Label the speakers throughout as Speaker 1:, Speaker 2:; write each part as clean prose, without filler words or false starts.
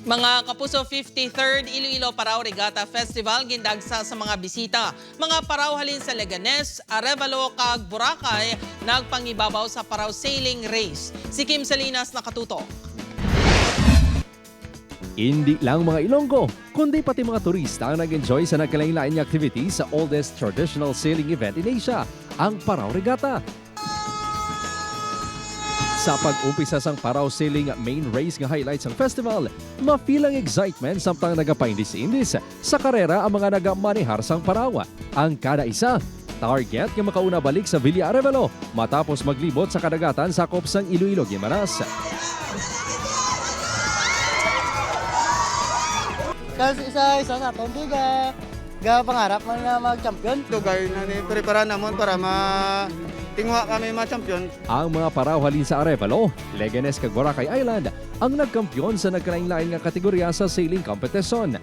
Speaker 1: Mga kapuso, 53rd Iloilo Parao Regatta Festival gindagsa sa mga bisita. Mga paraw halin sa Leganes, Arevalo, kag Boracay nagpangibabaw sa Parao Sailing Race. Si Kim Salinas nakatutok.
Speaker 2: Hindi lang mga Ilonggo, kundi pati mga turista ang nag-enjoy sa nagkalain-laing activity sa oldest traditional sailing event in Asia, ang Parao Regatta. Sa pag-umpisa sang Parao Sailing main race nga highlights ng festival, ma-feel ang excitement samtang nagapaindis-indis sa karera ang mga nagamanihar sang Parawa. Ang kada isa, target nga makauna balik sa Villa Arevalo matapos maglibot sa kadagatan sakop sang Iloilo, Guimaras.
Speaker 3: Kasi isa sa atong pangarap man na mag-champion.
Speaker 4: Lugar na ni-prepara namon para tingwa kami ma-champion.
Speaker 2: Ang mga paraw halin sa Arevalo, Leganes kag Boracay Island ang nagkampiyon sa nagkalain-lain nga kategorya sa sailing competition.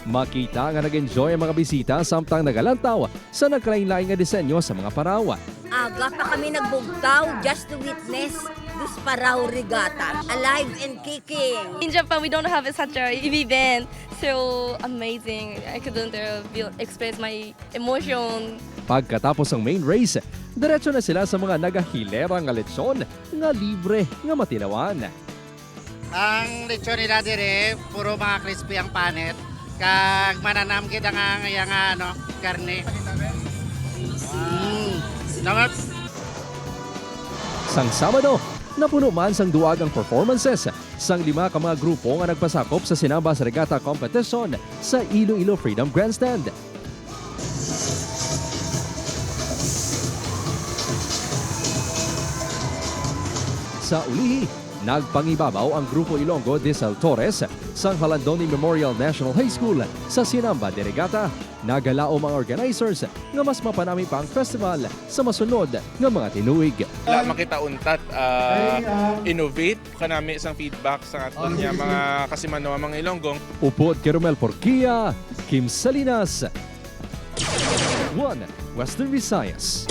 Speaker 2: Makita nga nag-enjoy ang mga bisita samtang nagalantaw sa nagkalain-lain nga disenyo sa mga paraw.
Speaker 5: Aga pa kami nagbugtaw just to witness this Parao Regatta, alive and kicking.
Speaker 6: In Japan, we don't have such a event, so amazing. I couldn't express my emotion.
Speaker 2: Pagkatapos ng main race, diretso na sila sa mga nagahilera nga lechon nga libre nga matinawan.
Speaker 3: Ang lechon nila dire, puro mga crispy ang panet. Kag mananam kita nga karne.
Speaker 2: Sang Sabado, napuno man sang duagang performances sang 5 ka mga grupo nga nagpasakop sa Sinabas Regatta Competition sa Iloilo Freedom Grandstand. Sa ulihi, nagpangibabaw ang Grupo Ilonggo de Saltores sa Halandoni Memorial National High School sa Sinamba de Regatta. Nagalaom ang organizers nga mas mapanami pa ang festival sa masunod nga mga tinuig.
Speaker 7: Makita untat, innovate kanami isang feedback sa aton niya mga kasimano mga Ilonggong.
Speaker 2: Upod kay Romel Porquia, Kim Salinas, 1 Western Visayas.